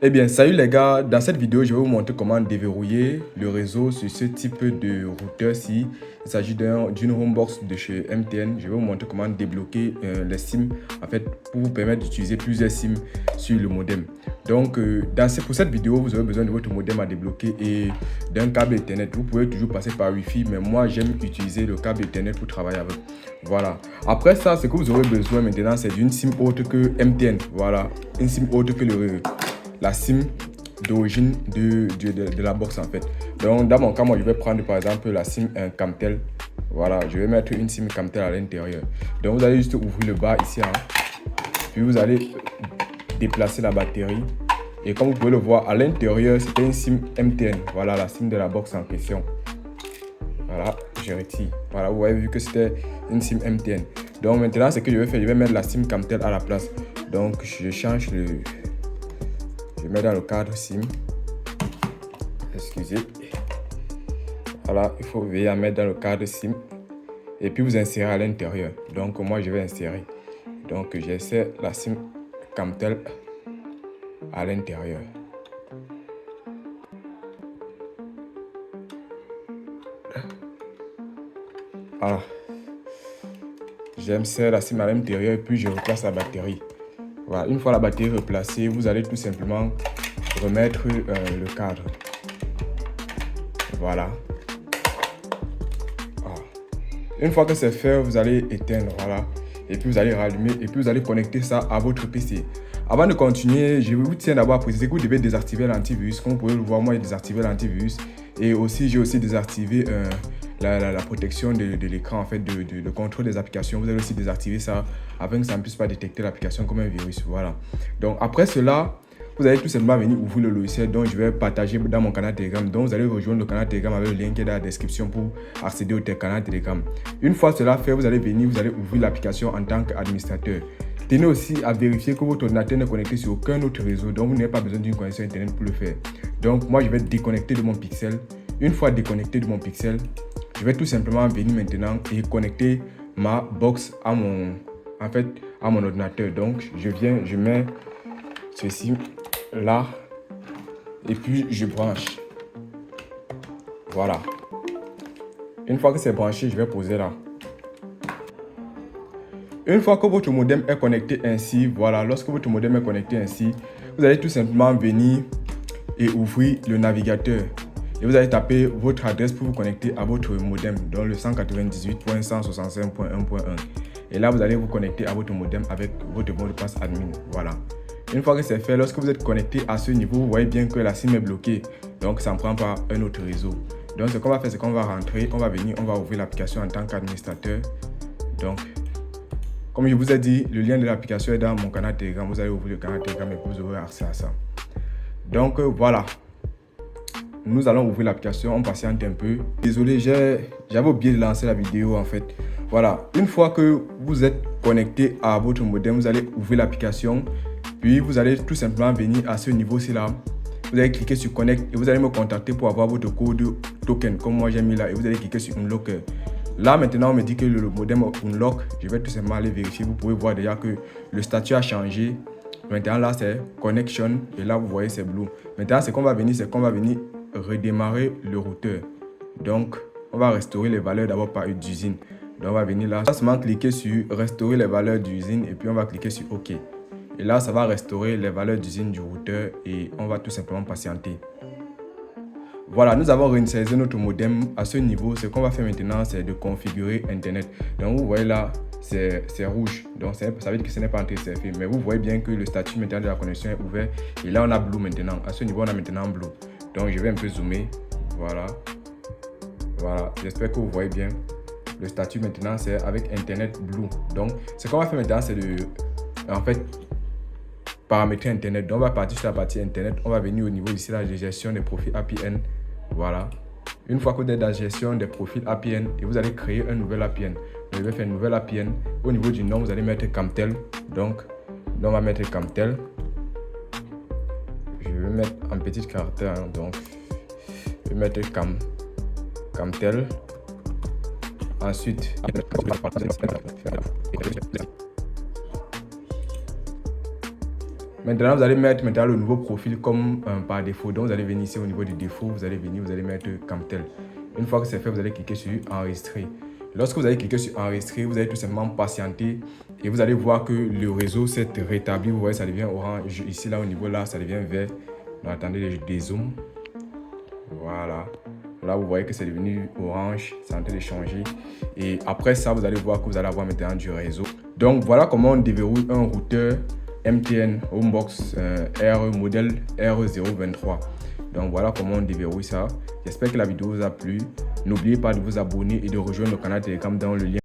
Eh bien, salut les gars, dans cette vidéo, je vais vous montrer comment déverrouiller le réseau sur ce type de routeur-ci. Il s'agit d'une homebox de chez MTN. Je vais vous montrer comment débloquer les SIM, en fait, pour vous permettre d'utiliser plusieurs SIM sur le modem. Donc, pour cette vidéo, vous aurez besoin de votre modem à débloquer et d'un câble Ethernet. Vous pouvez toujours passer par Wi-Fi, mais moi, j'aime utiliser le câble Ethernet pour travailler avec. Voilà. Après ça, ce que vous aurez besoin maintenant, c'est d'une SIM autre que MTN. Voilà, une SIM autre que la SIM d'origine de la box en fait. Donc dans mon cas, moi je vais prendre par exemple la SIM Camtel. Voilà, je vais mettre une SIM Camtel à l'intérieur. Donc vous allez juste ouvrir le bas ici, hein. Puis vous allez déplacer la batterie. Et comme vous pouvez le voir, à l'intérieur, c'était une SIM MTN. Voilà la SIM de la box en question. Voilà, je retire. Voilà, vous avez vu que c'était une SIM MTN. Donc maintenant, ce que je vais faire, je vais mettre la SIM Camtel à la place. Donc je change je mets dans le cadre SIM. Excusez. Voilà, il faut veiller à mettre dans le cadre SIM. Et puis vous insérez à l'intérieur. Donc moi je vais insérer. Donc j'insère la SIM Camtel à l'intérieur. Voilà. J'insère la SIM à l'intérieur et puis je replace la batterie. Voilà, une fois la batterie replacée, vous allez tout simplement remettre le cadre. Voilà. Une fois que c'est fait, vous allez éteindre, voilà. Et puis vous allez rallumer et puis vous allez connecter ça à votre PC. Avant de continuer, je vous tiens d'abord à préciser que vous devez désactiver l'antivirus. Comme vous pouvez le voir, moi j'ai désactivé l'antivirus. Et aussi, j'ai aussi désactivé la protection de l'écran, en fait, de contrôle des applications. Vous allez aussi désactiver ça afin que ça ne puisse pas détecter l'application comme un virus. Voilà. Donc après cela, vous allez tout simplement venir ouvrir le logiciel dont je vais partager dans mon canal Telegram. Donc vous allez rejoindre le canal Telegram avec le lien qui est dans la description pour accéder au canal Telegram. Une fois cela fait, vous allez venir, vous allez ouvrir l'application en tant qu'administrateur. Tenez aussi à vérifier que votre ordinateur n'est connecté sur aucun autre réseau, donc vous n'avez pas besoin d'une connexion internet pour le faire. Donc moi je vais déconnecter de mon Pixel. Une fois déconnecté de mon Pixel, je vais tout simplement venir maintenant et connecter ma box à mon ordinateur. Donc je mets ceci là et puis je branche. Voilà. Une fois que c'est branché, je vais poser là. Une fois que votre modem est connecté ainsi, voilà, lorsque votre modem est connecté ainsi, vous allez tout simplement venir et ouvrir le navigateur. Et vous allez taper votre adresse pour vous connecter à votre modem, dans le 198.165.1.1. Et là, vous allez vous connecter à votre modem avec votre mot de passe admin. Voilà. Une fois que c'est fait, lorsque vous êtes connecté à ce niveau, vous voyez bien que la SIM est bloquée. Donc, ça ne prend pas un autre réseau. Donc, ce qu'on va faire, c'est qu'on va rentrer, on va venir, on va ouvrir l'application en tant qu'administrateur. Donc, comme je vous ai dit, le lien de l'application est dans mon canal Telegram. Vous allez ouvrir le canal Telegram et vous aurez accès à ça. Donc, voilà. Nous allons ouvrir l'application, on patiente un peu. Désolé, j'avais oublié de lancer la vidéo en fait. Voilà, une fois que vous êtes connecté à votre modem, vous allez ouvrir l'application. Puis vous allez tout simplement venir à ce niveau-ci là. Vous allez cliquer sur Connect et vous allez me contacter pour avoir votre code token comme moi j'ai mis là. Et vous allez cliquer sur Unlock. Là maintenant on me dit que le modem Unlock. Je vais tout simplement aller vérifier. Vous pouvez voir déjà que le statut a changé. Maintenant là c'est Connection et là vous voyez c'est blue. Maintenant ce qu'on va venir, c'est qu'on va venir redémarrer le routeur. Donc on va restaurer les valeurs d'abord par d'usine. Donc on va venir là, seulement cliquer sur restaurer les valeurs d'usine et puis on va cliquer sur OK. Et là ça va restaurer les valeurs d'usine du routeur et on va tout simplement patienter. Voilà, nous avons réinitialisé notre modem à ce niveau. Ce qu'on va faire maintenant, c'est de configurer Internet. Donc vous voyez là, c'est rouge. Donc ça veut dire que ce n'est pas en train de surfer. Mais vous voyez bien que le statut maintenant de la connexion est ouvert. Et là on a blue maintenant. À ce niveau on a maintenant blue. Donc je vais un peu zoomer. Voilà. Voilà. J'espère que vous voyez bien. Le statut maintenant c'est avec Internet blue. Donc ce qu'on va faire maintenant c'est de paramétrer Internet. Donc on va partir sur la partie Internet. On va venir au niveau ici la gestion des profils APN. Voilà. Une fois que vous êtes dans la gestion des profils APN et vous allez créer un nouvel APN. Donc je vais faire une nouvelle APN. Au niveau du nom, vous allez mettre Camtel. Donc on va mettre Camtel. Je vais mettre en petit caractère. Donc je vais mettre Camtel. Ensuite, Maintenant, vous allez mettre maintenant le nouveau profil comme par défaut. Donc, vous allez venir ici au niveau du défaut, vous allez venir, vous allez mettre Camtel. Une fois que c'est fait, vous allez cliquer sur enregistrer. Lorsque vous allez cliquer sur enregistrer, vous allez tout simplement patienter et vous allez voir que le réseau s'est rétabli. Vous voyez, ça devient orange. Ici, là, au niveau là, ça devient vert. Donc, attendez, je dézoome. Voilà. Là, vous voyez que c'est devenu orange. C'est en train de changer. Et après ça, vous allez voir que vous allez avoir maintenant du réseau. Donc, voilà comment on déverrouille un routeur MTN Homebox R modèle R023. Donc voilà comment on déverrouille ça. J'espère que la vidéo vous a plu. N'oubliez pas de vous abonner et de rejoindre le canal Telegram dans le lien.